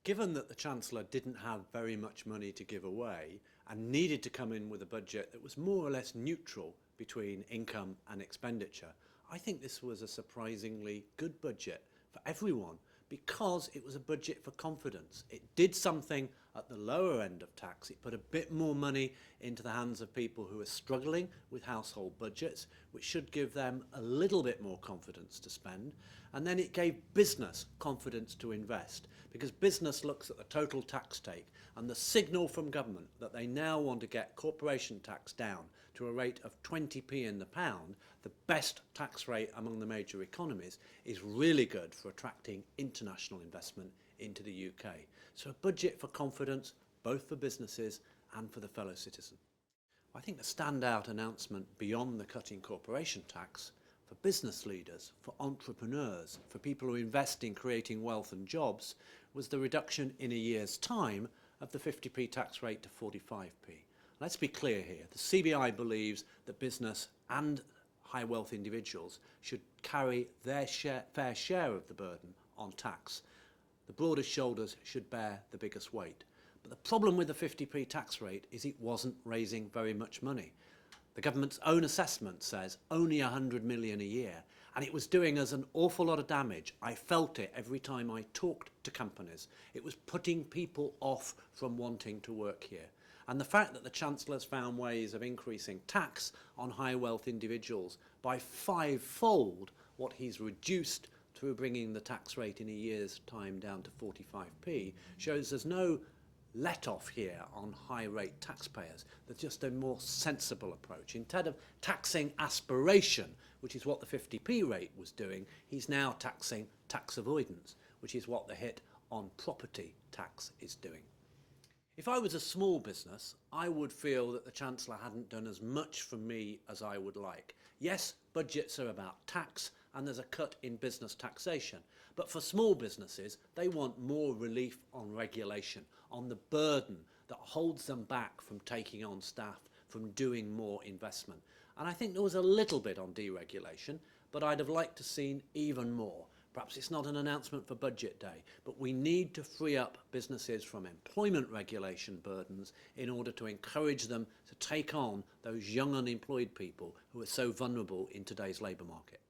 Given that the Chancellor didn't have very much money to give away and needed to come in with a budget that was more or less neutral between income and expenditure, I think this was a surprisingly good budget for everyone because it was a budget for confidence. It did something at the lower end of tax. It put a bit more money into the hands of people who are struggling with household budgets, which should give them a little bit more confidence to spend. And then it gave business confidence to invest, because business looks at the total tax take and the signal from government that they now want to get corporation tax down to a rate of 20p in the pound, the best tax rate among the major economies, is really good for attracting international investment into the UK. So a budget for confidence, both for businesses and for the fellow citizen. I think the standout announcement beyond the cutting corporation tax for business leaders, for entrepreneurs, for people who invest in creating wealth and jobs, was the reduction in a year's time of the 50p tax rate to 45p. Let's be clear here. The CBI believes that business and high wealth individuals should carry their fair share of the burden on tax. The broadest shoulders should bear the biggest weight. But the problem with the 50p tax rate is it wasn't raising very much money. The government's own assessment says only 100 million a year, and it was doing us an awful lot of damage. I felt it every time I talked to companies. It was putting people off from wanting to work here. And the fact that the Chancellor's found ways of increasing tax on high wealth individuals by fivefold what he's reduced through bringing the tax rate in a year's time down to 45p shows there's no let-off here on high-rate taxpayers. There's just a more sensible approach. Instead of taxing aspiration, which is what the 50p rate was doing, he's now taxing tax avoidance, which is what the hit on property tax is doing. If I was a small business, I would feel that the Chancellor hadn't done as much for me as I would like. Yes, budgets are about tax, and there's a cut in business taxation. But for small businesses, they want more relief on regulation, on the burden that holds them back from taking on staff, from doing more investment. And I think there was a little bit on deregulation, but I'd have liked to have seen even more. Perhaps it's not an announcement for budget day, but we need to free up businesses from employment regulation burdens in order to encourage them to take on those young unemployed people who are so vulnerable in today's labour market.